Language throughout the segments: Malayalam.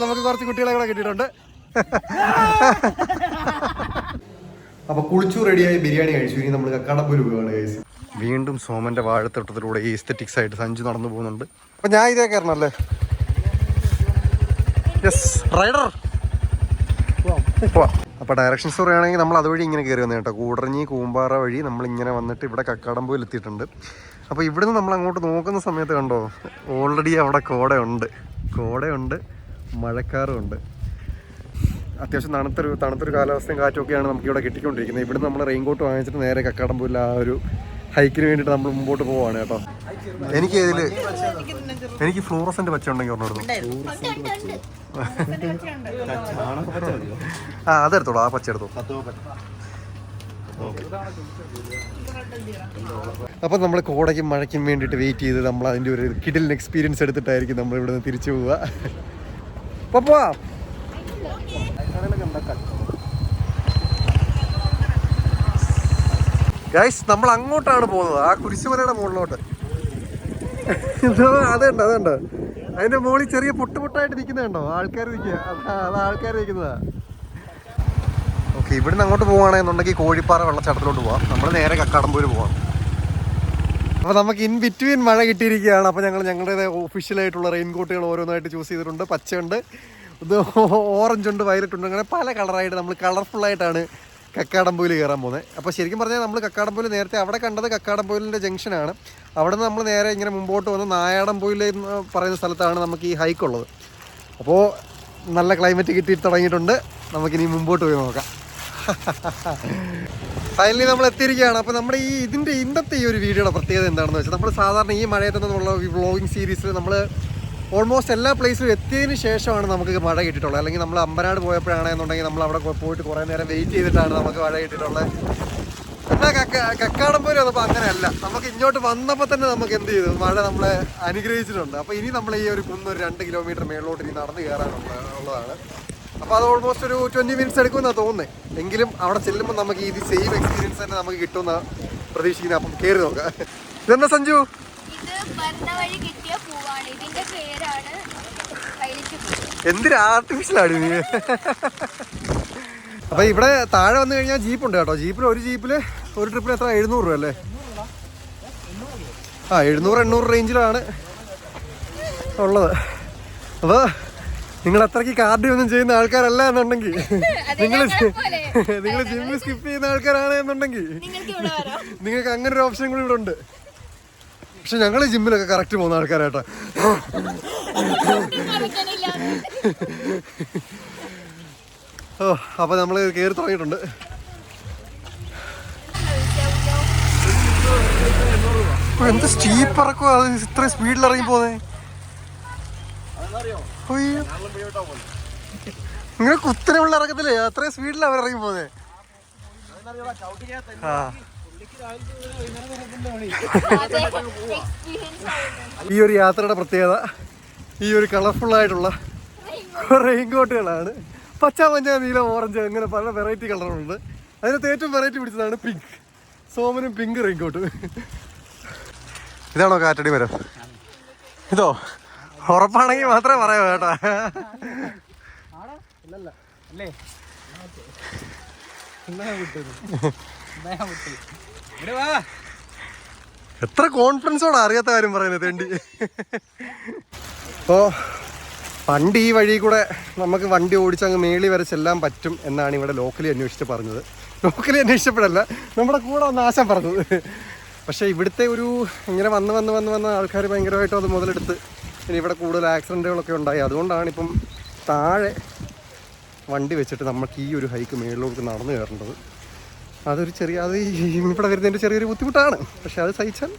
നമുക്ക് കുറച്ച് കുട്ടികളെ കൂടെ കിട്ടിയിട്ടുണ്ട്. അപ്പൊ കുളിച്ചു റെഡിയായി ബിരിയാണി കഴിച്ചു. ഇനി നമ്മൾ കക്കാടംപൊയിൽ പോവുകയാണ് ഗൈസ്. വീണ്ടും സോമന്റെ വാഴത്തോട്ടത്തിലൂടെ ഈസ്തെറ്റിക്സ് ആയിട്ട് സഞ്ജു നടന്നു പോകുന്നുണ്ട്. അപ്പൊ ഞാൻ ഇതേ കയറണല്ലേ? Yes rider. അപ്പൊ ഡയറക്ഷൻസ് പറയുകയാണെങ്കിൽ നമ്മൾ അതുവഴി ഇങ്ങനെ കയറി വന്നു കേട്ടോ. കൂടറഞ്ഞി കൂമ്പാറ വഴി നമ്മൾ ഇങ്ങനെ വന്നിട്ട് ഇവിടെ കക്കാടംപൊയിൽ എത്തിയിട്ടുണ്ട്. അപ്പോൾ ഇവിടുന്ന് നമ്മൾ അങ്ങോട്ട് നോക്കുന്ന സമയത്ത് കണ്ടോ, ഓൾറെഡി അവിടെ കോടയുണ്ട്, മഴക്കാറുമുണ്ട്. അത്യാവശ്യം തണുത്തൊരു കാലാവസ്ഥയും കാറ്റുമൊക്കെയാണ് നമുക്കിവിടെ കിട്ടിക്കൊണ്ടിരിക്കുന്നത്. ഇവിടുന്ന് നമ്മൾ റെയിൻകോട്ട് വാങ്ങിച്ചിട്ട് നേരെ കക്കാടംപൊയിൽ ആ ഒരു ഹൈക്കിന് വേണ്ടിയിട്ട് നമ്മൾ മുമ്പോട്ട് പോവാണ് കേട്ടോ. എനിക്ക് ഫ്ലൂറസെന്റ് പച്ച ഉണ്ടെങ്കിൽ പറഞ്ഞോളൂ. അതെടുത്തോളൂ, ആ പച്ച എടുത്തോ. അപ്പം നമ്മൾ കോടയ്ക്കും മഴയ്ക്കും വേണ്ടിയിട്ട് വെയിറ്റ് ചെയ്ത് നമ്മൾ അതിൻ്റെ ഒരു കിഡിലിന് എക്സ്പീരിയൻസ് എടുത്തിട്ടായിരിക്കും നമ്മൾ ഇവിടെ നിന്ന് തിരിച്ചു പോവുക. പോവാ ഗൈസ്, നമ്മൾ അങ്ങോട്ടാണ് പോകുന്നത്, ആ കുരിശുമലയുടെ മുകളിലോട്ട്. അതുണ്ട് അതിന്റെ മുകളിൽ ചെറിയ പൊട്ടായിട്ട് നിൽക്കുന്നുണ്ടോ ആൾക്കാർ നിൽക്കുക. അത് ആൾക്കാർ നിൽക്കുന്നതാ. ഓക്കെ, ഇവിടുന്ന് അങ്ങോട്ട് പോവുകയാണെന്നുണ്ടെങ്കിൽ കോഴിപ്പാറ വെള്ളച്ചാട്ടത്തിലോട്ട് പോവാം. നമ്മൾ നേരെ കക്കാടംപൊയിൽ പോവാം. അപ്പോൾ നമുക്ക് ഇൻ ബിറ്റ്വീൻ മഴ കിട്ടിയിരിക്കുകയാണ്. അപ്പോൾ ഞങ്ങളുടേത് ഒഫീഷ്യലായിട്ടുള്ള റെയിൻകോട്ടുകൾ ഓരോന്നായിട്ട് ചൂസ് ചെയ്തിട്ടുണ്ട്. പച്ചയുണ്ട്, ഇത് ഓറഞ്ച് ഉണ്ട്, വയലറ്റ് ഉണ്ട്, അങ്ങനെ പല കളറായിട്ട് നമ്മൾ കളർഫുള്ളായിട്ടാണ് കക്കാടംപൊയിൽ കയറാൻ പോകുന്നത്. അപ്പോൾ ശരിക്കും പറഞ്ഞാൽ നമ്മൾ കക്കാടംപൊയിൽ നേരത്തെ അവിടെ കണ്ടത് കക്കാടംപൊയിലിൻ്റെ ജംഗ്ഷനാണ്. അവിടെ നിന്ന് നമ്മൾ നേരെ ഇങ്ങനെ മുമ്പോട്ട് വന്ന് നായാടംപൊയിൽ എന്ന് പറയുന്ന സ്ഥലത്താണ് നമുക്ക് ഈ ഹൈക്കുള്ളത്. അപ്പോൾ നല്ല ക്ലൈമറ്റ് കിട്ടി തുടങ്ങിയിട്ടുണ്ട്. നമുക്കിനി മുമ്പോട്ട് പോയി നോക്കാം. ഫൈനലി നമ്മൾ എത്തിയിരിക്കുകയാണ്. അപ്പോൾ നമ്മുടെ ഇന്നത്തെ ഈ ഒരു വീഡിയോയുടെ പ്രത്യേകത എന്താണെന്ന് വെച്ചാൽ, നമ്മൾ സാധാരണ ഈ മഴയത്ത് നിന്നുള്ള വ്ളോഗിങ് സീരീസിൽ നമ്മൾ ഓൾമോസ്റ്റ് എല്ലാ പ്ലേസിലും എത്തിയതിന് ശേഷമാണ് നമുക്ക് മഴ കിട്ടിയിട്ടുള്ളത്. അല്ലെങ്കിൽ നമ്മൾ അമ്പനാട് പോയപ്പോഴാണെന്നുണ്ടെങ്കിൽ നമ്മൾ അവിടെ പോയിട്ട് കുറേ നേരം വെയിറ്റ് ചെയ്തിട്ടാണ് നമുക്ക് മഴ കിട്ടിയിട്ടുള്ളത്. എന്നാൽ കക്കാടംപൊയിൽ വന്നപ്പോൾ അങ്ങനെയല്ല. നമുക്ക് ഇങ്ങോട്ട് വന്നപ്പോൾ തന്നെ നമുക്ക് എന്ത് ചെയ്തു, മഴ നമ്മളെ അനുഗ്രഹിച്ചിട്ടുണ്ട്. അപ്പോൾ ഇനി നമ്മൾ ഈ ഒരു കുന്നൊരു 2 കിലോമീറ്റർ മേളിലോട്ട് ഇനി നടന്ന് കയറാനുള്ളതാണ്. അപ്പോൾ അത് ഓൾമോസ്റ്റ് ഒരു 20 മിനിറ്റ്സ് എടുക്കുമെന്നാണ് തോന്നുന്നത്. എങ്കിലും അവിടെ ചെല്ലുമ്പോൾ നമുക്ക് ഈ സെയിം എക്സ്പീരിയൻസ് തന്നെ നമുക്ക് കിട്ടുമെന്നാണ് പ്രതീക്ഷിക്കുന്നത്. അപ്പം കയറി നോക്കാം. ഇതെന്താ സഞ്ജു? എന്തൊരു ആർട്ടിഫിഷ്യലാണ് നീ. അപ്പൊ ഇവിടെ താഴെ വന്നു കഴിഞ്ഞാൽ ജീപ്പുണ്ട് കേട്ടോ. ഒരു ജീപ്പില് ഒരു ട്രിപ്പിന് എത്ര, 700 രൂപ അല്ലേ? 700-800 റേഞ്ചിലാണ് ഉള്ളത്. അപ്പോൾ നിങ്ങൾ അത്രയ്ക്ക് കാർഡിയോ ഒന്നും ചെയ്യുന്ന ആൾക്കാരല്ല എന്നുണ്ടെങ്കിൽ, നിങ്ങൾ ജിമ്മിൽ സ്കിപ്പ് ചെയ്യുന്ന ആൾക്കാരാണ് എന്നുണ്ടെങ്കിൽ നിങ്ങൾക്ക് അങ്ങനെ ഒരു ഓപ്ഷൻ കൂടി ഇവിടെ ഉണ്ട്. പക്ഷെ ഞങ്ങൾ ജിമ്മിലൊക്കെ കറക്റ്റ് പോകുന്ന ആൾക്കാരാട്ടോ. അപ്പൊ നമ്മൾ കയറി തുടങ്ങിയിട്ടുണ്ട്. എന്ത് സ്റ്റീപ്പ് ഇറക്കുക, അത് ഇത്രയും സ്പീഡിൽ ഇറങ്ങി പോന്നെ. ഇങ്ങനെ കുത്തനെയുള്ള ഇറക്കത്തില്ലേ, അത്രയും സ്പീഡിൽ അവർ ഇറങ്ങി പോന്നെ. ഈ ഒരു യാത്രയുടെ പ്രത്യേകത ഈ ഒരു കളർഫുള്ളായിട്ടുള്ള റെയിൻകോട്ടുകളാണ്. പച്ച, മഞ്ഞ, നീല, ഓറഞ്ച്, അങ്ങനെ പല വെറൈറ്റി കളറുണ്ട്. അതിനകത്ത് ഏറ്റവും വെറൈറ്റി പിടിച്ചതാണ് പിങ്ക്. സോമനും pink raincoat. ഇതാണോ കാറ്റടി മരം? ഇതോ? ഉറപ്പാണെങ്കിൽ മാത്രമേ പറയാവൂ കേട്ടോ. എത്ര കോൺഫിഡൻസോടെ അറിയാത്ത കാര്യം പറയുന്നത് തേണ്ടി. അപ്പോൾ പണ്ട് ഈ വഴി കൂടെ നമുക്ക് വണ്ടി ഓടിച്ചങ്ങ് മേളി വരെ ചെല്ലാൻ പറ്റും എന്നാണ് ഇവിടെ ലോക്കലി അന്വേഷിച്ച് പറഞ്ഞത്. ലോക്കലി അന്വേഷിച്ചപ്പോഴല്ല, നമ്മുടെ കൂടെ വന്ന് ആശാൻ പറഞ്ഞത്. പക്ഷേ ഇവിടുത്തെ ഒരു ഇങ്ങനെ വന്ന് ആൾക്കാർ ഭയങ്കരമായിട്ടും അത് മുതലെടുത്ത് ഇനി ഇവിടെ കൂടുതൽ ആക്സിഡൻറ്റുകളൊക്കെ ഉണ്ടായി. അതുകൊണ്ടാണ് ഇപ്പം താഴെ വണ്ടി വെച്ചിട്ട് നമുക്ക് ഈ ഒരു ഹൈക്ക് മേളിലോട്ട് നടന്നു കയറേണ്ടത്. അത് ഇവിടെ വരുന്നതിൻ്റെ ചെറിയൊരു ബുദ്ധിമുട്ടാണ്. പക്ഷെ അത് സഹിച്ചാൽ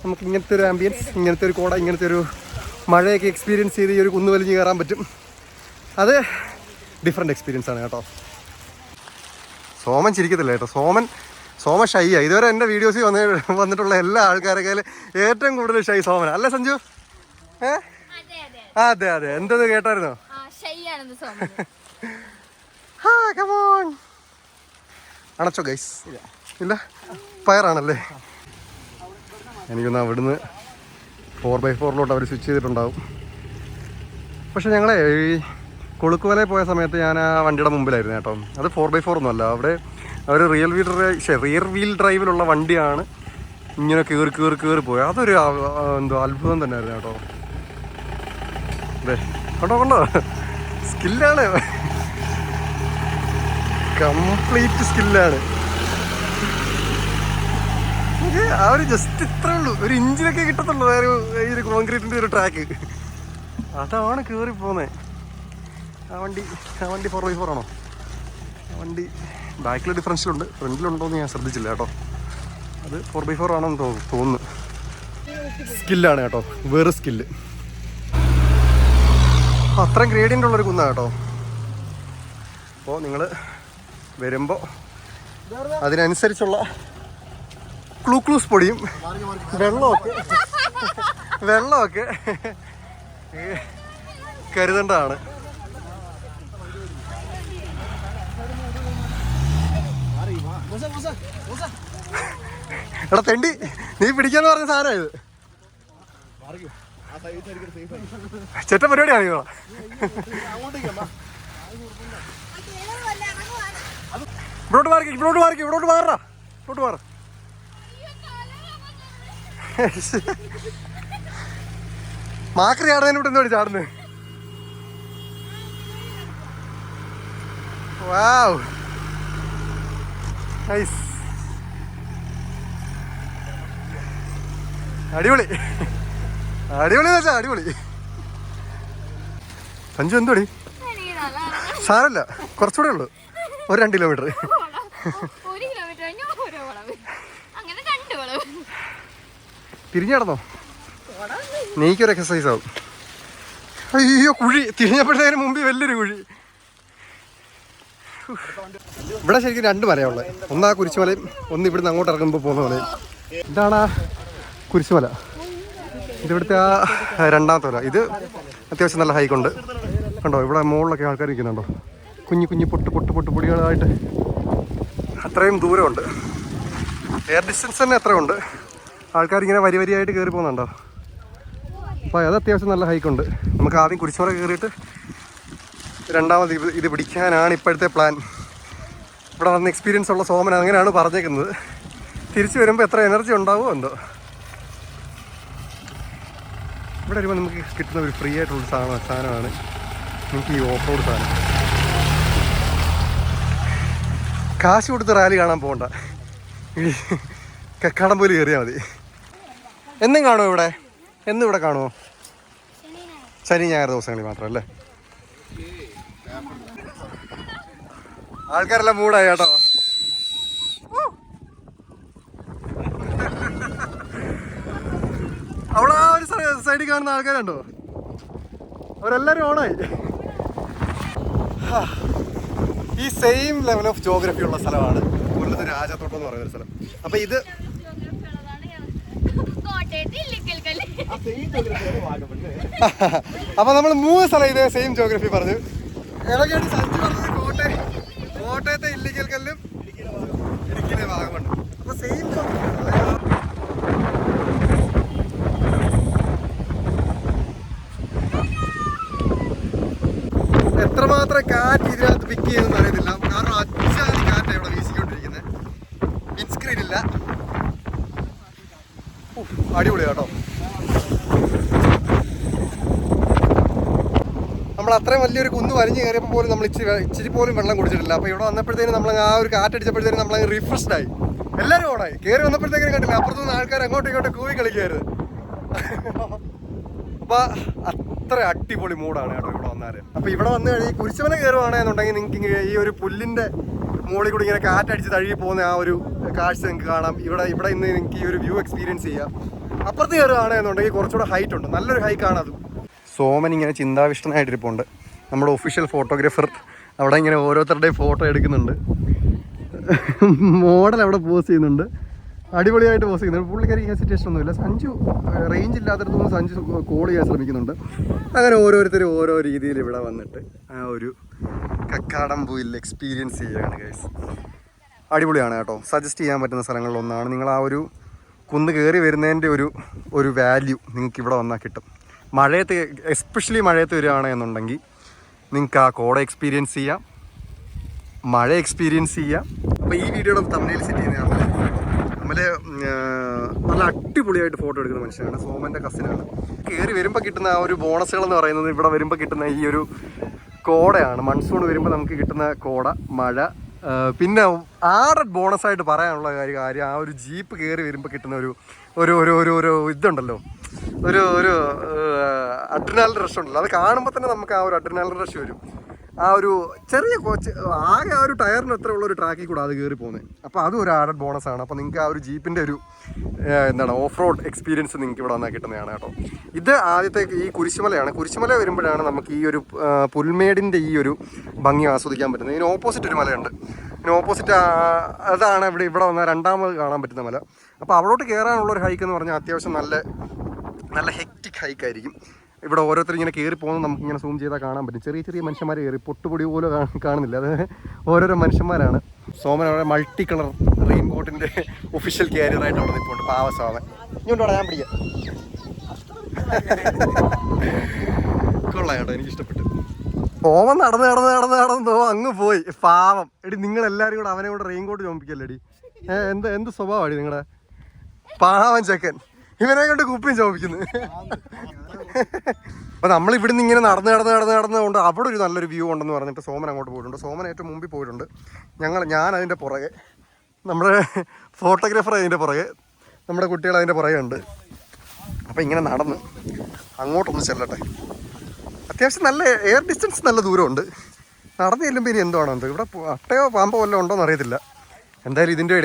നമുക്ക് ഇങ്ങനത്തെ ഒരു ആംബിയൻസ്, ഇങ്ങനത്തെ ഒരു കോട, ഇങ്ങനത്തെ ഒരു മഴയൊക്കെ എക്സ്പീരിയൻസ് ചെയ്ത് ഈ ഒരു കുന്നു വലിഞ്ഞ് കയറാൻ പറ്റും. അത് ഡിഫറെൻറ്റ് എക്സ്പീരിയൻസ് ആണ് കേട്ടോ. സോമൻ ചിരിക്കത്തില്ല കേട്ടോ. സോമൻ ഷൈയാണ്. ഇതുവരെ എൻ്റെ വീഡിയോസിൽ വന്നിട്ടുള്ള എല്ലാ ആൾക്കാരൊക്കെ ഏറ്റവും കൂടുതൽ ഷൈ സോമൻ അല്ലേ സഞ്ജു? അതെ. എന്തെന്ന് കേട്ടായിരുന്നോ? അണച്ചോ ഗൈസ്? ഇല്ല, പയറാണല്ലേ. എനിക്കൊന്ന് അവിടുന്ന് 4x4 അവർ സ്വിച്ച് ചെയ്തിട്ടുണ്ടാവും. പക്ഷെ ഞങ്ങളെ ഈ കൊളുക്കുമലയിൽ പോയ സമയത്ത് ഞാൻ ആ വണ്ടിയുടെ മുമ്പിലായിരുന്നു കേട്ടോ. അത് 4x4 ഒന്നുമല്ല, അവിടെ അവർ റിയർ വീൽ ഡ്രൈവിലുള്ള വണ്ടിയാണ് ഇങ്ങനെ കയറി പോയി. അതൊരു എന്തോ അത്ഭുതം തന്നെയായിരുന്നു കേട്ടോ. അതെ, കണ്ടോ സ്കില്ലാണ്, കംപ്ലീറ്റ് സ്കില്ലാണ്. ആ ഒരു ജസ്റ്റ് ഇത്രേ ഉള്ളൂ, ഒരു ഇഞ്ചിനൊക്കെ കിട്ടത്തുള്ളൂ ഈ ഒരു കോൺക്രീറ്റിൻ്റെ ഒരു ട്രാക്ക്. അതാണ് കയറി പോകുന്നത്. ആ വണ്ടി 4x4 ആണോ? ആ വണ്ടി ബാക്കിൽ ഡിഫറൻഷ്യലുണ്ട്, ഫ്രണ്ടിലുണ്ടോയെന്ന് ഞാൻ ശ്രദ്ധിച്ചില്ല കേട്ടോ. അത് 4x4 ആണെന്ന് തോന്നുന്നു. സ്കില്ലാണ് കേട്ടോ, വേറെ സ്കില്ല്. അത്രയും ഗ്രേഡിയൻ്റ് ഉള്ളൊരു കുന്നാണ് കേട്ടോ. അപ്പോൾ നിങ്ങൾ വരുമ്പോൾ അതിനനുസരിച്ചുള്ള ക്ലൂസ് പൊടിയും വെള്ളമൊക്കെ കരുതേണ്ടതാണ്. എടാ തെണ്ടി, നീ പിടിക്കാന്ന് പറഞ്ഞ സാധനം ഇത് ചെറ്റ പരിപാടിയാണ് ഇവ. ഇവിടോട്ട് മാറ. മാക്രി ചാടുന്നതിന് ഇവിടെ എന്തോടി ചാടുന്നത്? വാവ്, നൈസ്, അടിപൊളി വെച്ചാ അടിപൊളി. സഞ്ജു എന്തോടി? സാരല്ല, കുറച്ചുകൂടെ ഉള്ളു, ഒരു 2 കിലോമീറ്റർ. തിരിഞ്ഞു നടന്നോ? നീക്കൊരു എക്സസൈസ് ആവും. അയ്യോ, കുഴി തിരിഞ്ഞപ്പോഴത്തേന് മുമ്പ് വലിയൊരു കുഴി. ഇവിടെ ശരിക്കും 2 മലയുള്ളത്. ഒന്നാ കുരിശുമലയും, ഒന്ന് ഇവിടുന്ന് അങ്ങോട്ട് ഇറങ്ങുമ്പോൾ പോകുന്ന മലയും. ഇതാണ് കുരിശുമല, ഇതിവിടുത്തെ ആ 2ാമത്തെ മല. ഇത് അത്യാവശ്യം നല്ല ഹൈക്കുണ്ട് കണ്ടോ. ഇവിടെ മുകളിലൊക്കെ ആൾക്കാർ ഇരിക്കുന്നുണ്ടോ, കുഞ്ഞു പൊട്ട് പൊടികളായിട്ട്. അത്രയും ദൂരമുണ്ട്, എയർ ഡിസ്റ്റൻസ് തന്നെ അത്രയുണ്ട്. ആൾക്കാരിങ്ങനെ വരിയായിട്ട് കയറി പോകുന്നുണ്ടോ. അപ്പോൾ അത് അത്യാവശ്യം നല്ല ഹൈക്കുണ്ട്. നമുക്ക് ആദ്യം കുരിശുമല കയറിയിട്ട് 2ാമത് ഇത് പിടിക്കാനാണ് ഇപ്പോഴത്തെ പ്ലാൻ. ഇവിടെ വന്ന് എക്സ്പീരിയൻസ് ഉള്ള സോമൻ അങ്ങനെയാണ് പറഞ്ഞേക്കുന്നത്. തിരിച്ചു വരുമ്പോൾ എത്ര എനർജി ഉണ്ടാവുമോ എന്തോ. ഇവിടെ വരുമ്പോൾ നമുക്ക് കിട്ടുന്ന ഒരു ഫ്രീ ആയിട്ടുള്ള സാധനമാണ് നമുക്ക് ഈ ഓഫ് റോഡ് സാധനം. കാശ് കൊടുത്ത് റാലി കാണാൻ പോകണ്ട, ഈ കക്കാടംപോയിൽ കയറിയാൽ മതി. എന്നും കാണുമോ ഇവിടെ? എന്നും ഇവിടെ കാണുമോ? ശനി ഞായർ ദിവസങ്ങളിൽ മാത്രമല്ലേ? ആൾക്കാരെല്ലാം മൂടായി കേട്ടോ. അവിടെ ആ ഒരു സൈഡിൽ കാണുന്ന ആൾക്കാരുണ്ടോ? അവരെല്ലാവരും ഓണായി. ഈ സെയിം ലെവൽ ഓഫ് ജോഗ്രഫി ഉള്ള സ്ഥലമാണ് കൊല്ലത്ത് രാജത്തോട്ടം എന്ന് പറയുന്ന സ്ഥലം. അപ്പൊ ഇത് അപ്പൊ നമ്മൾ 3 സ്ഥലം ഇതേ സെയിം ജോഗ്രഫി പറഞ്ഞു. ഇടയ്ക്കാണ് സഞ്ജു പറഞ്ഞത് കോട്ടയത്തെ ഇല്ലിക്കൽ കല്ലും ഇടുക്കിയിലെ വാഗമണ്ണും. അപ്പൊ സെയിം ജോഗ്രഫി. എത്രമാത്രം കാറ്റ് ഇതിനകത്ത് പിക്ക് ചെയ്യുമെന്ന് അറിയത്തില്ല. കാരണം അച്ഛാതി കാറ്റാണ് ഇവിടെ വീശിക്കൊണ്ടിരിക്കുന്നത്. വിൻസ്ക്രീൻ ഇല്ല. അടിപൊളി കേട്ടോ. നമ്മൾ അത്രയും വലിയൊരു കുന്ന് വലിഞ്ഞ് കയറിയപ്പോൾ പോലും നമ്മൾ ഇച്ചിരി പോലും വെള്ളം കുടിച്ചിട്ടില്ല. അപ്പോൾ ഇവിടെ വന്നപ്പോഴത്തേനും നമ്മൾ ആ ഒരു കാറ്റടിച്ചപ്പോഴത്തേനും നമ്മളങ്ങ് റിഫ്രഷ്ഡ് ആയി. എല്ലാവരും ഓണായി. കയറി വന്നപ്പോഴത്തേക്കും കണ്ടില്ല, അപ്പുറത്തുനിന്ന് ആൾക്കാർ അങ്ങോട്ടും ഇങ്ങോട്ടും കൂവി കളിക്കായിരുന്നു. അപ്പോൾ അത്ര അടിപൊളി മൂഡാണ് കേട്ടോ ഇവിടെ വന്നാൽ. അപ്പോൾ ഇവിടെ വന്നു കഴിഞ്ഞാൽ കുരിശുമല കയറുവാണെന്നുണ്ടെങ്കിൽ നിങ്ങൾക്ക് ഈ ഒരു പുല്ലിൻ്റെ മുകളിൽ കൂടി ഇങ്ങനെ കാറ്റടിച്ച് തഴുകി പോകുന്ന ആ ഒരു കാഴ്ച നിങ്ങൾക്ക് കാണാം. ഇവിടെ ഇന്ന് നിങ്ങൾക്ക് ഈ ഒരു വ്യൂ എക്സ്പീരിയൻസ് ചെയ്യാം. അപ്പുറത്ത് കയറുകയാണെന്നുണ്ടെങ്കിൽ കുറച്ചുകൂടെ ഹൈറ്റ് ഉണ്ട്, നല്ലൊരു ഹൈക്കാണ് അത്. സോമൻ ഇങ്ങനെ ചിന്താവിഷ്ടനായിട്ടിരിപ്പുണ്ട്. നമ്മുടെ ഒഫീഷ്യൽ ഫോട്ടോഗ്രാഫർ അവിടെ ഇങ്ങനെ ഓരോരുത്തരുടെയും ഫോട്ടോ എടുക്കുന്നുണ്ട്. മോഡൽ അവിടെ പോസ് ചെയ്യുന്നുണ്ട്, അടിപൊളിയായിട്ട് പോസ് ചെയ്യുന്നുണ്ട്. പുള്ളിക്കാരി ഹെസിറ്റേഷൻ ഒന്നുമില്ല. സഞ്ജു റേഞ്ച് ഇല്ലാത്തടത്തുനിന്ന് സഞ്ജു കോൾ ചെയ്യാൻ ശ്രമിക്കുന്നുണ്ട്. അങ്ങനെ ഓരോരുത്തരും ഓരോ രീതിയിൽ ഇവിടെ വന്നിട്ട് ആ ഒരു കക്കാടംപൊയിൽ എക്സ്പീരിയൻസ് ചെയ്യുകയാണ് ഗൈസ്. അടിപൊളിയാണ് കേട്ടോ. സജസ്റ്റ് ചെയ്യാൻ പറ്റുന്ന സ്ഥലങ്ങളിലൊന്നാണ്. നിങ്ങൾ ആ ഒരു കുന്ന് കയറി വരുന്നതിൻ്റെ ഒരു വാല്യൂ നിങ്ങൾക്ക് ഇവിടെ വന്നാൽ കിട്ടും. മഴയത്ത് എസ്പെഷ്യലി മഴയത്ത് വരികയാണെന്നുണ്ടെങ്കിൽ നിങ്ങൾക്ക് ആ കോട എക്സ്പീരിയൻസ് ചെയ്യാം, മഴ എക്സ്പീരിയൻസ് ചെയ്യാം. അപ്പോൾ ഈ വീഡിയോയുടെ തമ്മിൽ സെറ്റ് ചെയ്യുന്നതാണ് നമ്മൾ നല്ല അടിപൊളിയായിട്ട് ഫോട്ടോ എടുക്കുന്ന മനുഷ്യനാണ്, സോമൻ്റെ കസിനാണ്. കയറി വരുമ്പോൾ കിട്ടുന്ന ആ ഒരു ബോണസുകൾ എന്ന് പറയുന്നത് ഇവിടെ വരുമ്പോൾ കിട്ടുന്ന ഈ ഒരു കോടയാണ്. മൺസൂൺ വരുമ്പോൾ നമുക്ക് കിട്ടുന്ന കോട, മഴ, പിന്നെ ആഡഡ് ബോണസായിട്ട് പറയാനുള്ള കാര്യം ആ ഒരു ജീപ്പ് കയറി വരുമ്പോൾ കിട്ടുന്ന ഒരു ഇതുണ്ടല്ലോ, ഒരു അഡ്രിനാലിൻ റഷ് ഉണ്ടല്ലോ. അത് കാണുമ്പോൾ തന്നെ നമുക്ക് ആ ഒരു അഡ്രിനാലിൻ റഷ് വരും. ആ ഒരു ചെറിയ ആകെ ആ ഒരു ടയറിന് എത്ര ഉള്ളൊരു ട്രാക്കിൽ കൂടെ അത് കയറി പോകുന്നത്. അപ്പോൾ അതും ഒരു ആഡഡ് ബോണസാണ്. അപ്പോൾ നിങ്ങൾക്ക് ആ ഒരു ജീപ്പിൻ്റെ എന്താണ് ഓഫ് റോഡ് എക്സ്പീരിയൻസ് നിങ്ങൾക്ക് ഇവിടെ വന്നാൽ കിട്ടുന്നതാണ് കേട്ടോ. ഇത് ആദ്യത്തെ ഈ കുരിശുമലയാണ്. കുരിശുമല വരുമ്പോഴാണ് നമുക്ക് ഈ ഒരു പുൽമേടിൻ്റെ ഈ ഒരു ഭംഗി ആസ്വദിക്കാൻ പറ്റുന്നത്. ഇതിന് ഓപ്പോസിറ്റ് ഒരു മലയുണ്ട്. ഇതിന് ഓപ്പോസിറ്റ് അതാണ് ഇവിടെ വന്നാൽ രണ്ടാമത് കാണാൻ പറ്റുന്ന മല. അപ്പോൾ അവിടോട്ട് കയറാനുള്ളൊരു ഹൈക്ക് എന്ന് പറഞ്ഞാൽ അത്യാവശ്യം നല്ല ഹെക്റ്റിക് ഹൈക്കായിരിക്കും. ഇവിടെ ഓരോരുത്തർ ഇങ്ങനെ കയറി പോകുന്നത് നമുക്കിങ്ങനെ സൂം ചെയ്താൽ കാണാൻ പറ്റും. ചെറിയ മനുഷ്യന്മാർ കയറി പൊട്ടുപൊടി പോലും കാണുന്നില്ല. അത് ഓരോരോ മനുഷ്യന്മാരാണ്. സോമൻ അവിടെ മൾട്ടി കളർ റെയിൻകോട്ടിൻ്റെ ഒഫീഷ്യൽ ക്യാരിയറായിട്ട് അവിടെ നിൽപ്പുണ്ട്. പാവ സോമൻ ഇങ്ങോട്ട് പറയാൻ പിടിക്കാം. കൊള്ളാം കേട്ടോ, എനിക്കിഷ്ടപ്പെട്ടു. സോമൻ നടന്ന് അങ്ങ് പോയി. പാവം എടി, നിങ്ങളെല്ലാവരും കൂടെ അവനെ കൂടെ റെയിൻകോട്ട് ചോദിപ്പിക്കല്ലേ എടി. എന്ത് സ്വഭാവമാണ് നിങ്ങളുടെ പാവം ചെക്കൻ. ഇവനെ കൊണ്ട് കുപ്പിയും ചോദിക്കുന്നു. അപ്പോൾ നമ്മൾ ഇവിടുന്ന് ഇങ്ങനെ നടന്നുകൊണ്ട് അവിടെ ഒരു നല്ലൊരു വ്യൂ ഉണ്ടെന്ന് പറഞ്ഞിട്ട് സോമൻ അങ്ങോട്ട് പോയിട്ടുണ്ട്. സോമൻ ഏറ്റവും മുമ്പിൽ പോയിട്ടുണ്ട്. ഞാൻ അതിൻ്റെ പുറകെ, നമ്മുടെ ഫോട്ടോഗ്രാഫർ അതിൻ്റെ പുറകെ, നമ്മുടെ കുട്ടികൾ അതിൻ്റെ പുറകെ ഉണ്ട്. അപ്പോൾ ഇങ്ങനെ നടന്ന് അങ്ങോട്ടൊന്ന് ചെല്ലട്ടെ. അത്യാവശ്യം നല്ല എയർ ഡിസ്റ്റൻസ്, നല്ല ദൂരമുണ്ട്. നടന്നു ചെല്ലുമ്പോൾ ഇനി എന്തോ ആണോ ഇവിടെ അട്ടയോ പാമ്പോ വല്ലതും ഉണ്ടോയെന്ന് അറിയത്തില്ല. എന്തായാലും ഇതിൻ്റെ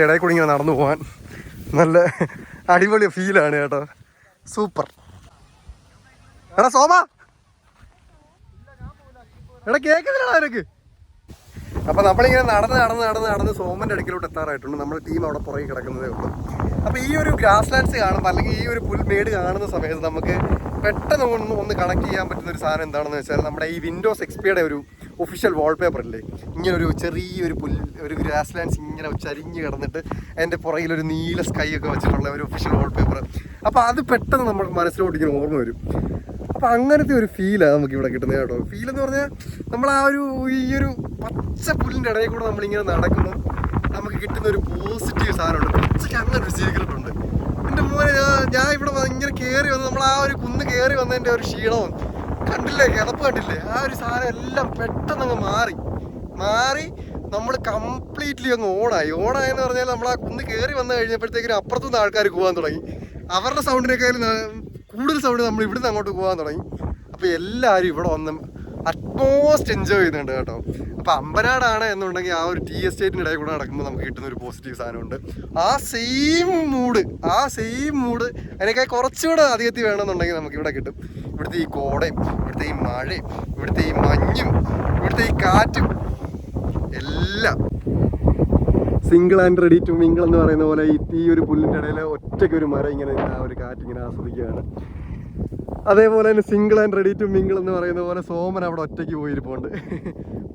ഇടയിൽ കൂടി ഇങ്ങനെ നടന്നു പോകാൻ നല്ല അടിപൊളി ഫീലാണ് കേട്ടോ. സൂപ്പർ. എടാ സോമ, എടാ കേൾക്കുന്നില്ലടാ നിനക്ക്? അപ്പോൾ നമ്മളിങ്ങനെ നടന്ന് സോമൻ്റെ അടുക്കിലോട്ട് എത്താറായിട്ടുണ്ട്. നമ്മുടെ ടീം അവിടെ പുറകെ കിടക്കുന്നതേ ഉള്ളൂ. അപ്പോൾ ഈ ഒരു ഗ്രാസ് ലാൻഡ്സ് കാണുമ്പോൾ, അല്ലെങ്കിൽ ഈ ഒരു പുൽമേട് കാണുന്ന സമയത്ത് നമുക്ക് പെട്ടെന്ന് ഒന്ന് കണക്ട് ചെയ്യാൻ പറ്റുന്ന ഒരു സാധനം എന്താണെന്ന് വെച്ചാൽ, നമ്മുടെ ഈ വിൻഡോസ് എക്സ്പിയുടെ ഒരു ഒഫീഷ്യൽ വാൾപേപ്പർ ഇല്ലേ, ഇങ്ങനെ ഒരു ഗ്രാസ് ലാൻഡ്സ് ഇങ്ങനെ ചരിഞ്ഞ് കിടന്നിട്ട് അതിൻ്റെ പുറകിലൊരു നീല സ്കൈ ഒക്കെ വെച്ചിട്ടുള്ള ഒരു ഒഫീഷ്യൽ വാൾപേപ്പർ. അപ്പോൾ അത് പെട്ടെന്ന് നമ്മുടെ മനസ്സിലോട്ട് ഇങ്ങനെ ഓർമ്മ വരും. അപ്പോൾ അങ്ങനത്തെ ഒരു ഫീലാണ് നമുക്ക് ഇവിടെ കിട്ടുന്നത് കേട്ടോ. ഫീലെന്ന് പറഞ്ഞാൽ നമ്മൾ ആ ഈ ഒരു പച്ച പുല്ലിൻ്റെ ഇടയിൽ കൂടെ നമ്മളിങ്ങനെ നടക്കുമ്പോൾ നമുക്ക് കിട്ടുന്ന ഒരു പോസിറ്റീവ് സാധനമുണ്ട്. പച്ചയ്ക്ക് അങ്ങനെ ഒരു സീക്രട്ട് ഉണ്ട്. എൻ്റെ മോനെ, ഞാൻ ഇവിടെ ഇങ്ങനെ കയറി വന്ന് നമ്മൾ ആ ഒരു കുന്ന് കയറി വന്നതിൻ്റെ ഒരു ക്ഷീണവും കണ്ടില്ലേ, കിതപ്പ് കണ്ടില്ലേ, ആ ഒരു സാധനം എല്ലാം പെട്ടെന്ന് അങ്ങ് മാറി നമ്മൾ കംപ്ലീറ്റ്ലി അങ്ങ് ഓണായെന്ന് പറഞ്ഞാൽ നമ്മൾ ആ കുന്ന് കയറി വന്നു കഴിഞ്ഞപ്പോഴത്തേക്കിനും അപ്പുറത്തുനിന്ന് ആൾക്കാർ പോകാൻ തുടങ്ങി. അവരുടെ സൗണ്ടിനേക്കാളും കൂടുതൽ സൗണ്ട് നമ്മൾ ഇവിടുന്ന് അങ്ങോട്ട് പോകാൻ തുടങ്ങി. അപ്പോൾ എല്ലാവരും ഇവിടെ വന്ന് അറ്റ്മോസ്റ്റ് എൻജോയ് ചെയ്യുന്നുണ്ട് കേട്ടോ. അപ്പോൾ അമ്പനാടാണ് എന്നുണ്ടെങ്കിൽ ആ ഒരു ടീ എസ്റ്റേറ്റിൻ്റെ ഇടയിൽ കൂടെ നടക്കുമ്പോൾ നമുക്ക് കിട്ടുന്ന ഒരു പോസിറ്റീവ് സാധനമുണ്ട്. ആ സെയിം മൂഡ് അതിനേക്കാൾ കുറച്ചുകൂടെ അധികത്തിൽ വേണമെന്നുണ്ടെങ്കിൽ നമുക്ക് ഇവിടെ കിട്ടും. ഇവിടുത്തെ ഈ കോടയും, ഇവിടുത്തെ ഈ മഴയും, ഇവിടുത്തെ ഈ മഞ്ഞും, ഇവിടുത്തെ ഈ കാറ്റും എല്ലാം single and ready to mingle എന്ന് പറയുന്ന പോലെ ഈ ഒരു പുല്ലിൻ്റെ ഇടയിൽ ഒറ്റയ്ക്ക് ഒരു മരം ഇങ്ങനെ ആ ഒരു കാറ്റിങ്ങനെ ആസ്വദിക്കുകയാണ്. അതേപോലെ തന്നെ single and ready to mingle എന്ന് പറയുന്ന പോലെ സോമൻ അവിടെ ഒറ്റയ്ക്ക് പോയിരിപ്പുണ്ട്.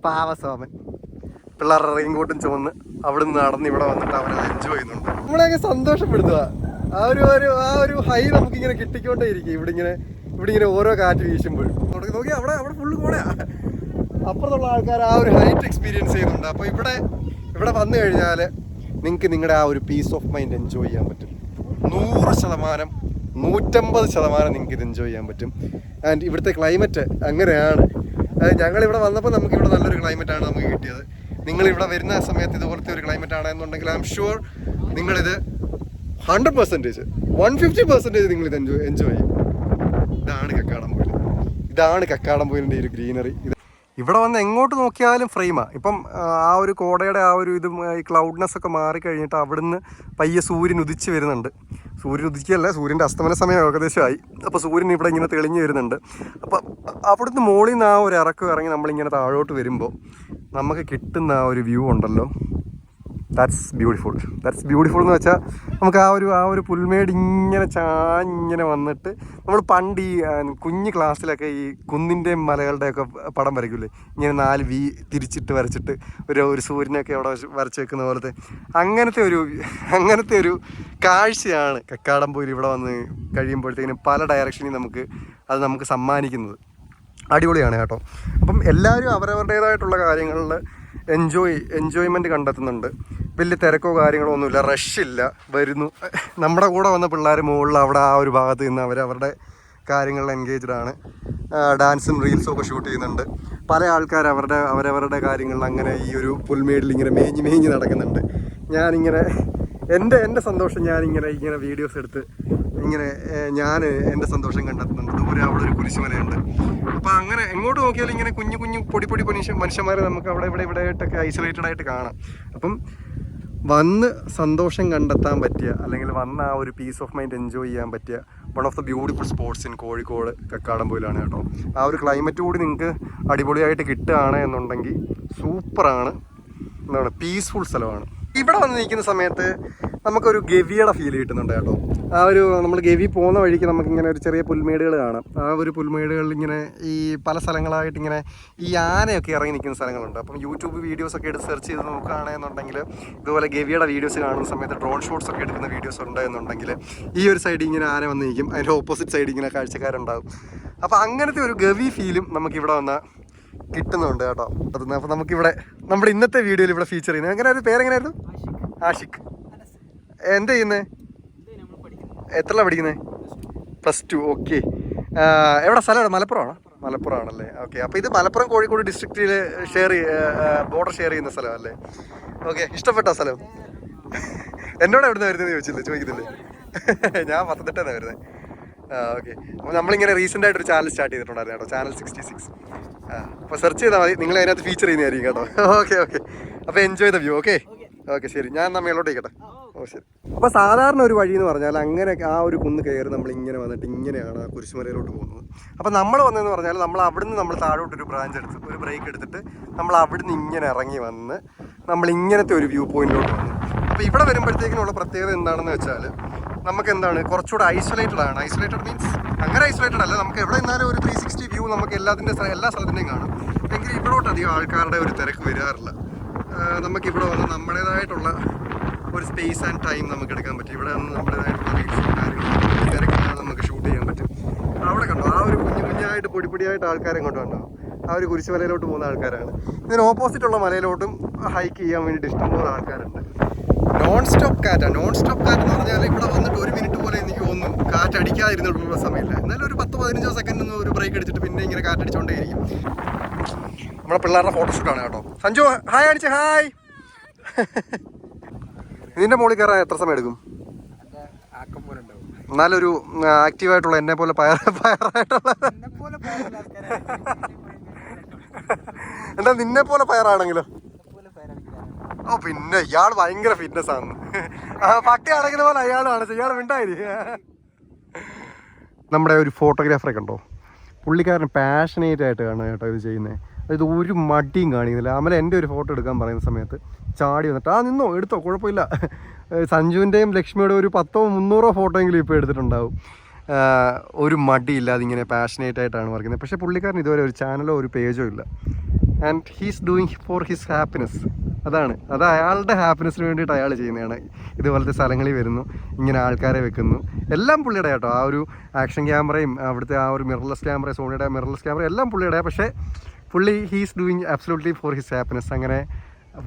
പാവ സോമൻ പിള്ളേരുടെ റെയിൻകോട്ടും ചുമന്ന് അവിടെ നിന്ന് നടന്ന് ഇവിടെ വന്നിട്ട് അവരത് എൻജോയ് ചെയ്യുന്നുണ്ട്. നമ്മളെയൊക്കെ സന്തോഷപ്പെടുത്തുക. ആ ഒരു ഹൈ നമുക്കിങ്ങനെ കിട്ടിക്കൊണ്ടേ ഇരിക്കും. ഇവിടെ ഇങ്ങനെ ഓരോ കാറ്റ് വീശുമ്പോഴും നോക്കി അവിടെ ഫുള്ള് കോടയാ. അപ്പുറത്തുള്ള ആൾക്കാർ ആ ഒരു ഹൈറ്റ് എക്സ്പീരിയൻസ് ചെയ്യുന്നുണ്ട്. അപ്പോൾ ഇവിടെ വന്നു കഴിഞ്ഞാൽ നിങ്ങൾക്ക് നിങ്ങളുടെ ആ ഒരു പീസ് ഓഫ് മൈൻഡ് എൻജോയ് ചെയ്യാൻ പറ്റും. 100%, 150% നിങ്ങൾക്ക് ഇത് എൻജോയ് ചെയ്യാൻ പറ്റും. ആൻഡ് ഇവിടുത്തെ ക്ലൈമറ്റ് അങ്ങനെയാണ്. ഞങ്ങളിവിടെ വന്നപ്പോൾ നമുക്കിവിടെ നല്ലൊരു ക്ലൈമറ്റാണ് നമുക്ക് കിട്ടിയത്. നിങ്ങളിവിടെ വരുന്ന സമയത്ത് ഇതുപോലത്തെ ഒരു ക്ലൈമറ്റ് ആണെന്നുണ്ടെങ്കിൽ ഐ എം ഷുവർ നിങ്ങളിത് 100%, 150% നിങ്ങളിത് എൻജോയ് ചെയ്യും. ഇതാണ് കക്കാടംപൊയിലിൻ്റെ ഒരു ഗ്രീനറി. ഇവിടെ വന്ന് എങ്ങോട്ട് നോക്കിയാലും ഫ്രെയിമാണ്. ഇപ്പം ആ ഒരു കോടയുടെ ആ ഒരു ഈ ക്ലൗഡ്നെസ് ഒക്കെ മാറിക്കഴിഞ്ഞിട്ട് അവിടുന്ന് പയ്യെ സൂര്യൻ ഉദിച്ച് വരുന്നുണ്ട്. സൂര്യൻ ഉദിക്കുകയല്ല, സൂര്യൻ്റെ അസ്തമന സമയം ഏകദേശമായി. അപ്പോൾ സൂര്യൻ ഇവിടെ ഇങ്ങനെ തെളിഞ്ഞ് വരുന്നുണ്ട്. അപ്പോൾ അവിടുന്ന് മുകളിൽ നിന്ന് ആ ഒരു ഇറക്കം ഇറങ്ങി നമ്മളിങ്ങനെ താഴോട്ട് വരുമ്പോൾ നമുക്ക് കിട്ടുന്ന ആ ഒരു വ്യൂ ഉണ്ടല്ലോ, ദാറ്റ്സ് ബ്യൂട്ടിഫുൾ എന്ന് വെച്ചാൽ നമുക്ക് ആ ഒരു പുൽമേട് ഇങ്ങനെ ചാഞ്ഞിങ്ങനെ വന്നിട്ട് നമ്മൾ പണ്ട് ഈ കുഞ്ഞ് ക്ലാസ്സിലൊക്കെ ഈ കുന്നിൻ്റെയും മലകളുടെയൊക്കെ പടം വരയ്ക്കില്ലേ, ഇങ്ങനെ 4 V തിരിച്ചിട്ട് വരച്ചിട്ട് ഒരു സൂര്യനൊക്കെ അവിടെ വരച്ച് വെക്കുന്ന പോലത്തെ അങ്ങനത്തെ ഒരു കാഴ്ചയാണ് കക്കാടംപൊയിൽ ഇവിടെ വന്ന് കഴിയുമ്പോഴത്തേക്കിനും പല ഡയറക്ഷനിൽ നമുക്ക് സമ്മാനിക്കുന്നത്. അടിപൊളിയാണ് കേട്ടോ. അപ്പം എല്ലാവരും അവരവരുടേതായിട്ടുള്ള കാര്യങ്ങളിൽ എൻജോയ്മെൻറ്റ് കണ്ടെത്തുന്നുണ്ട്. വലിയ തിരക്കോ കാര്യങ്ങളോ ഒന്നുമില്ല, റഷില്ല. വരുന്നു, നമ്മുടെ കൂടെ വന്ന പിള്ളേർ മുകളിൽ അവിടെ ആ ഒരു ഭാഗത്ത് നിന്ന് അവരവരുടെ കാര്യങ്ങളിൽ എൻഗേജ്ഡാണ്. ഡാൻസും റീൽസും ഒക്കെ ഷൂട്ട് ചെയ്യുന്നുണ്ട്. പല ആൾക്കാർ അവരവരുടെ കാര്യങ്ങളിൽ അങ്ങനെ ഈ ഒരു പുൽമേടിൽ ഇങ്ങനെ മേഞ്ഞ് നടക്കുന്നുണ്ട്. ഞാനിങ്ങനെ എൻ്റെ സന്തോഷം ഞാനിങ്ങനെ വീഡിയോസ് എടുത്ത് ഞാൻ എൻ്റെ സന്തോഷം കണ്ടെത്തുന്നുണ്ട്. ദൂരെ അവിടെ ഒരു കുരിശുമലയുണ്ട്. അപ്പോൾ അങ്ങനെ എങ്ങോട്ട് നോക്കിയാലും ഇങ്ങനെ കുഞ്ഞു പൊടി മനുഷ്യന്മാരെ നമുക്ക് ഇവിടെ ആയിട്ടൊക്കെ ഐസൊലേറ്റഡ് ആയിട്ട് കാണാം. അപ്പം വന്ന് സന്തോഷം കണ്ടെത്താൻ പറ്റിയ, അല്ലെങ്കിൽ വന്ന് ആ ഒരു പീസ് ഓഫ് മൈൻഡ് എൻജോയ് ചെയ്യാൻ പറ്റിയ one of the beautiful spots in Kozhikode കക്കാടംപൊയിലാണ് കേട്ടോ. ആ ഒരു ക്ലൈമറ്റ് കൂടി നിങ്ങൾക്ക് അടിപൊളിയായിട്ട് കിട്ടുകയാണ് എന്നുണ്ടെങ്കിൽ സൂപ്പറാണ്. എന്താണ്, പീസ്ഫുൾ സ്ഥലമാണ്. ഇവിടെ വന്ന് നിൽക്കുന്ന സമയത്ത് നമുക്കൊരു ഗവിയുടെ ഫീൽ കിട്ടുന്നുണ്ട് കേട്ടോ. നമ്മൾ ഗവി പോകുന്ന വഴിക്ക് നമുക്കിങ്ങനെ ഒരു ചെറിയ പുൽമേടുകൾ കാണാം. ആ ഒരു പുൽമേടുകളിൽ ഇങ്ങനെ ഈ പല സ്ഥലങ്ങളായിട്ട് ഇങ്ങനെ ഈ ആനയൊക്കെ ഇറങ്ങി നിൽക്കുന്ന സ്ഥലങ്ങളുണ്ട്. അപ്പം യൂട്യൂബ് വീഡിയോസൊക്കെ എടുത്ത് സെർച്ച് ചെയ്ത് നോക്കുകയാണെന്നുണ്ടെങ്കിൽ ഇതുപോലെ ഗവിയുടെ വീഡിയോസ് കാണുന്ന സമയത്ത് ഡ്രോൺ ഷോട്ട്സ് ഒക്കെ എടുക്കുന്ന വീഡിയോസ് ഉണ്ട് എന്നുണ്ടെങ്കിൽ ഈ ഒരു സൈഡിൽ ഇങ്ങനെ ആന വന്ന് നിൽക്കും, അതിൻ്റെ ഓപ്പോസിറ്റ് സൈഡിൽ ഇങ്ങനെ കാഴ്ചക്കാരുണ്ടാകും. അപ്പോൾ അങ്ങനത്തെ ഒരു ഗവി ഫീലും നമുക്കിവിടെ വന്നാൽ കിട്ടുന്നുണ്ട് കേട്ടോ. അപ്പോൾ നമുക്കിവിടെ നമ്മുടെ ഇന്നത്തെ വീഡിയോയിൽ ഇവിടെ ഫീച്ചർ ചെയ്യുന്നത് എങ്ങനെയായിരുന്നു, പേരെങ്ങനെയായിരുന്നു? ആഷിഖ്. എന്താ ചെയ്യുന്നത്? എത്രയാണ് പഠിക്കുന്നത്? +2. ഓക്കെ. എവിടെ സ്ഥലമാണ്? മലപ്പുറമാണല്ലേ. ഓക്കെ. അപ്പോൾ ഇത് മലപ്പുറം കോഴിക്കോട് ഡിസ്ട്രിക്റ്റിൽ ബോർഡർ ഷെയർ ചെയ്യുന്ന സ്ഥലമല്ലേ? ഓക്കെ. ഇഷ്ടപ്പെട്ടോ സ്ഥലം? എന്നോട് എവിടെ നിന്ന് വരുന്നത് ചോദിക്കുന്നില്ലേ? ഞാൻ പത്തനംതിട്ടയിൽ നിന്നാണ് വരുന്നത്. ഓക്കെ. അപ്പോൾ നമ്മളിങ്ങനെ റീസെൻ്റ് ആയിട്ടൊരു ചാനൽ സ്റ്റാർട്ട് ചെയ്തിട്ടുണ്ടായിരുന്നു കേട്ടോ, ചാനൽ 66. അപ്പോൾ സെർച്ച് ചെയ്താൽ മതി, നിങ്ങൾ അതിനകത്ത് ഫീച്ചർ ചെയ്യുന്നതായിരിക്കും കേട്ടോ. ഓക്കെ. അപ്പോൾ എൻജോയ് ദ വ്യൂ. ഓക്കെ ശരി, ഞാൻ എന്നാൽ മേലോട്ട് ഇരിക്കട്ടെ. ശരി. അപ്പോൾ സാധാരണ ഒരു വഴി എന്ന് പറഞ്ഞാൽ അങ്ങനെ ആ ഒരു കുന്ന് കയറി നമ്മളിങ്ങനെ വന്നിട്ട് ഇങ്ങനെയാണ് ആ കുരിശുമലയിലോട്ട് പോകുന്നത്. അപ്പോൾ നമ്മൾ വന്നതെന്ന് പറഞ്ഞാൽ നമ്മൾ താഴോട്ടൊരു ഒരു ബ്രേക്ക് എടുത്തിട്ട് നമ്മൾ അവിടുന്ന് ഇങ്ങനെ ഇറങ്ങി വന്ന് നമ്മളിങ്ങനത്തെ ഒരു വ്യൂ പോയിന്റിലോട്ട് വന്നു. അപ്പോൾ ഇവിടെ വരുമ്പോഴത്തേക്കിനുള്ള പ്രത്യേകത എന്താണെന്ന് വെച്ചാൽ നമുക്ക് എന്താണ്, കുറച്ചുകൂടെ ഐസൊലേറ്റഡ് മീൻസ് അങ്ങനെ ഐസൊലേറ്റഡ് അല്ല, നമുക്ക് എവിടെ നിന്നാലും ഒരു 360 വ്യൂ നമുക്ക് എല്ലാ സ്ഥലത്തിൻ്റെയും കാണും. എങ്കിലും ഇവിടോട്ട് അധികം ആൾക്കാരുടെ ഒരു തിരക്ക് വരാറില്ല. നമുക്കിവിടെ വന്ന് നമ്മുടേതായിട്ടുള്ള ഒരു സ്പേസ് ആൻഡ് ടൈം നമുക്ക് എടുക്കാൻ പറ്റും. ഇവിടെ വന്ന് നമ്മുടേതായിട്ടുള്ള റീൽസും കാര്യങ്ങളും തിരക്കില്ലാതെ നമുക്ക് ഷൂട്ട് ചെയ്യാൻ പറ്റും. അവിടെ കണ്ടോ ആ ഒരു കുഞ്ഞായിട്ട് പൊടിയായിട്ട് ആൾക്കാരെ കൊണ്ട് കണ്ടോ, ആ ഒരു കുരിശുമലയിലോട്ട് പോകുന്ന ആൾക്കാരാണ്. ഇതിന് ഓപ്പോസിറ്റുള്ള മലയിലോട്ടും ഹൈക്ക് ചെയ്യാൻ വേണ്ടിയിട്ട് ഇഷ്ടംപോലെ ആൾക്കാരുണ്ട്. നോൺ സ്റ്റോപ്പ് കാറ്റ് എന്ന് പറഞ്ഞാൽ ഇവിടെ വന്നിട്ട് 1 മിനിറ്റ് പോലെ എനിക്ക് തോന്നുന്നു കാറ്റ് അടിക്കാതിരുന്നിട്ടുള്ള സമയമില്ല. എന്നാലും ഒരു 10-15 സെക്കൻഡ് ഒരു ബ്രേക്ക് അടിച്ചിട്ട് പിന്നെ ഇങ്ങനെ കാറ്റടിച്ചുകൊണ്ടേയിരിക്കും. നമ്മുടെ പിള്ളേരുടെ ഫോട്ടോഷൂട്ടാണ് കേട്ടോ. സഞ്ജു ഹായ് അടിച്ച് ഹായ്. ഇതിൻ്റെ മുകളിൽ കയറാൻ എത്ര സമയം എടുക്കും? എന്നാലൊരു ആക്റ്റീവായിട്ടുള്ള എന്നെ പോലെ പയറായിട്ടുള്ള എന്താ നിന്നെ പോലെ പയറാണെങ്കിലോ? ഓ പിന്നെ ഇയാൾ ഭയങ്കര ഫിറ്റ്നസ് ആണ്. പട്ടി അടങ്ങുന്ന പോലെ അയാളാണ്, ഇയാൾ മിണ്ടായി. നമ്മുടെ ഒരു ഫോട്ടോഗ്രാഫറെ കണ്ടോ, പുള്ളിക്കാരൻ പാഷനേറ്റ് ആയിട്ട് കാണുക കേട്ടോ ഇത് ചെയ്യുന്നത്. അതായത് ഒരു മടിയും കാണിക്കുന്നില്ല. അമല എൻ്റെ ഒരു ഫോട്ടോ എടുക്കാൻ പറയുന്ന സമയത്ത് ചാടി വന്നിട്ട് നിന്നോ എടുത്തോ കുഴപ്പമില്ല. സഞ്ജുവിൻ്റെയും ലക്ഷ്മിയുടെയും ഒരു 100-300 ഫോട്ടോയെങ്കിലും ഇപ്പോൾ എടുത്തിട്ടുണ്ടാവും. ഒരു മടിയില്ലാതെ ഇങ്ങനെ പാഷനേറ്റ് ആയിട്ടാണ് പറയുന്നത്. പക്ഷേ പുള്ളിക്കാരൻ ഇതുവരെ ഒരു ചാനലോ ഒരു പേജോ ഇല്ല. And he's doing for his happiness. അത് അയാളുടെ ഹാപ്പിനെസ്സിന് വേണ്ടിയിട്ട് അയാൾ ചെയ്യുന്നതാണ്. ഇതുപോലത്തെ സ്ഥലങ്ങളിൽ വരുന്നു, ഇങ്ങനെ ആൾക്കാരെ വെക്കുന്നു, എല്ലാം പുള്ളിയുടെ കേട്ടോ. ആ ഒരു ആക്ഷൻ ക്യാമറയും അവിടുത്തെ ആ ഒരു മിറർലെസ് ക്യാമറ, സോണിയുടെ മിറർലെസ് ക്യാമറ എല്ലാം പുള്ളിയുടെ. പക്ഷേ he's doing absolutely for his happiness. അങ്ങനെ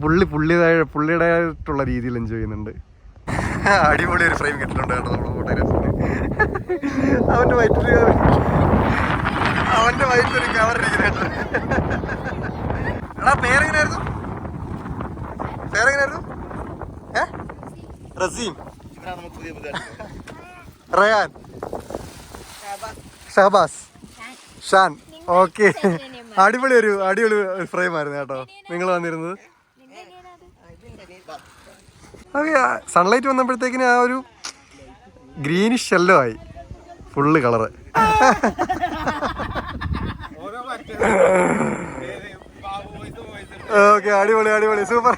പുള്ളിയുടേതായിട്ടുള്ള രീതിയിൽ എൻജോയ് ചെയ്യുന്നുണ്ട്. അടിപൊളി ഒരു ഫ്രെയിം കിട്ടിയിട്ടുണ്ട് കേട്ടോ നമ്മുടെ ഫോട്ടോഗ്രാഫിന്. അവൻ്റെ വയറ്റിലൊരു കവർ ഇരിക്കുന്നുണ്ട്. എടാ പേരെങ്ങനെയായിരുന്നു? റസീം, റയാൻ, ഷഹബാസ്, ഷാൻ. ഓക്കെ. അടിപൊളി ഒരു ഫ്രെയിം ആയിരുന്നു കേട്ടോ നിങ്ങൾ വന്നിരുന്നത്. ഓക്കെ. സൺലൈറ്റ് വന്നപ്പോഴത്തേക്കിന് ആ ഒരു ഗ്രീനിഷ് യെല്ലോ ആയി ഫുള്ള് കളറ്. ഓക്കെ. അടിപൊളി സൂപ്പർ.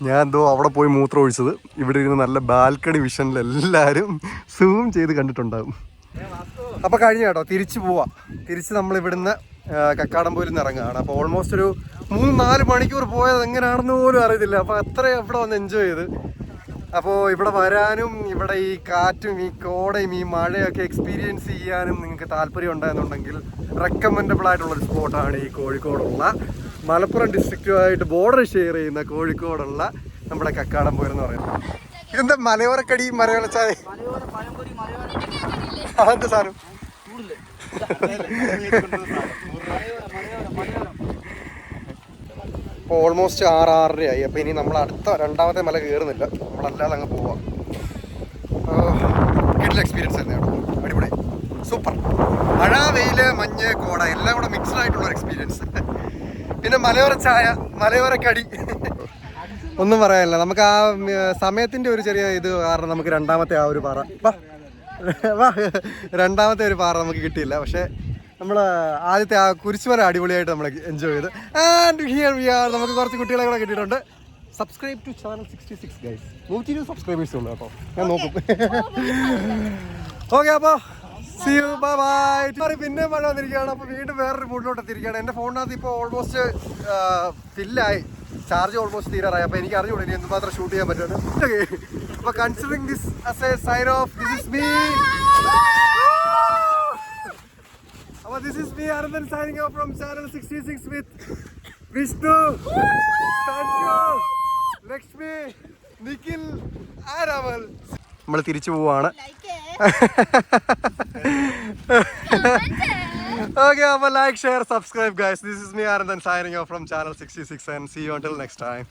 ഞാൻ എന്തോ അവിടെ പോയി മൂത്രം ഒഴിച്ചത്. ഇവിടെ ഇരുന്ന് നല്ല ബാൽക്കണി വിഷനിൽ എല്ലാവരും സൂം ചെയ്ത് കണ്ടിട്ടുണ്ടാകും. അപ്പോൾ കഴിഞ്ഞ കേട്ടോ, തിരിച്ചു പോവാം. തിരിച്ച് നമ്മൾ ഇവിടുന്ന് കക്കാടംപൊയിലിൽ നിന്ന് ഇറങ്ങുകയാണ്. അപ്പോൾ ഓൾമോസ്റ്റ് ഒരു 3-4 മണിക്കൂർ പോയത് എങ്ങനെയാണെന്ന് പോലും അറിയത്തില്ല. അപ്പോൾ അത്രയും ഇവിടെ വന്ന് എൻജോയ് ചെയ്ത്. അപ്പോൾ ഇവിടെ വരാനും ഇവിടെ ഈ കാറ്റും ഈ കോടയും ഈ മഴയൊക്കെ എക്സ്പീരിയൻസ് ചെയ്യാനും നിങ്ങൾക്ക് താല്പര്യം ഉണ്ടായെന്നുണ്ടെങ്കിൽ റെക്കമെൻഡബിൾ ആയിട്ടുള്ളൊരു സ്പോട്ടാണ് ഈ കോഴിക്കോടുള്ള മലപ്പുറം ഡിസ്ട്രിക്റ്റുമായിട്ട് ബോർഡർ ഷെയർ ചെയ്യുന്ന കോഴിക്കോടുള്ള നമ്മുടെ കക്കാടംപൊയിൽ എന്ന് പറയുന്നത്. ഇതെന്താ മലയോരക്കടി മലയോര ചായ? അതെന്താ സാധനം? ഇപ്പോൾ ഓൾമോസ്റ്റ് 6-6:30 അപ്പോൾ ഇനി നമ്മൾ അടുത്ത രണ്ടാമത്തെ മല കയറുന്നില്ല, നമ്മളല്ലാതെ അങ്ങ് പോവാം. കിടിലൻ എക്സ്പീരിയൻസ് ആയിരുന്നു കേട്ടോ, അടിപൊളി, സൂപ്പർ. മഴ, വെയിൽ, മഞ്ഞ്, കോട എല്ലാം കൂടെ മിക്സ്ഡ് ആയിട്ടുള്ള എക്സ്പീരിയൻസ്. പിന്നെ മലയോര ചായ, മലയോരക്കടി, ഒന്നും പറയാനില്ല. നമുക്ക് ആ സമയത്തിൻ്റെ ഒരു ചെറിയ ഇത് കാരണം നമുക്ക് രണ്ടാമത്തെ ആ ഒരു പാറ രണ്ടാമത്തെ ഒരു പാറ നമുക്ക് കിട്ടിയില്ല. പക്ഷേ നമ്മൾ ആദ്യത്തെ ആ കുരിശുമല അടിപൊളിയായിട്ട് നമ്മൾ എൻജോയ് ചെയ്ത്. And here we are. നമുക്ക് കുറച്ച് കുട്ടികളെ കൂടെ കിട്ടിയിട്ടുണ്ട്. Subscribe to channel 66 guys. 120 subscribers ഉള്ളൂ കേട്ടോ, ഞാൻ നോക്കും. ഓക്കെ, അപ്പോൾ സീ യു, ബൈ ബൈ. പിന്നെ മഴ വന്നിരിക്കുകയാണ്. അപ്പോൾ വീണ്ടും വേറൊരു മൂഡിലോട്ട് എത്തിയിരിക്കുകയാണ്. എൻ്റെ ഫോണിനകത്ത് ഇപ്പോൾ ഓൾമോസ്റ്റ് ഫില്ലായി, ചാർജ് ഓൾമോസ്റ്റ് തീരാറായി. അപ്പോൾ എനിക്ക് അറിഞ്ഞൂടെ ഇനി എന്തുമാത്രം ഷൂട്ട് ചെയ്യാൻ പറ്റുമെന്ന്. അപ്പോൾ considering this as a sign off, this is me. അപ്പോൾ this is me Anandan signing off from channel 66 with Vishnu, Sanju, Lakshmi, Nikhil, and Amal. നമ്മൾ തിരിച്ചു പോവാണ്. Okay, അപ്പോൾ like, share, subscribe guys. This is me Anandan signing off from channel 66 and see you until next time.